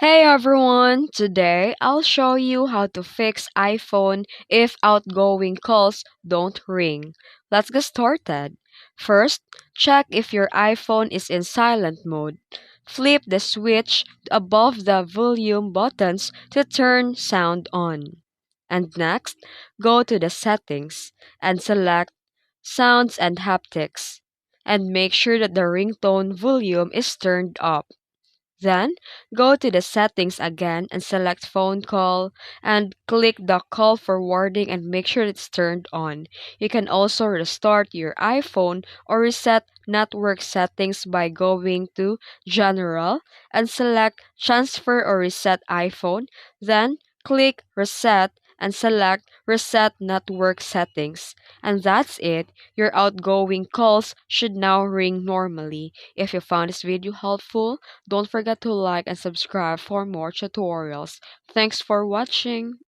Hey everyone! Today I'll show you how to fix iPhone if outgoing calls don't ring. Let's get started. First, check if your iPhone is in silent mode. Flip the switch above the volume buttons to turn sound on. And next, go to the settings and select sounds and haptics. And make sure that the ringtone volume is turned up. Then, go to the settings again and select phone call and click the call forwarding and make sure it's turned on. You can also restart your iPhone or reset network settings by going to General and select Transfer or Reset iPhone. Then, click Reset and select Reset Network Settings. And that's it. Your outgoing calls should now ring normally. If you found this video helpful, don't forget to like and subscribe for more tutorials. Thanks for watching.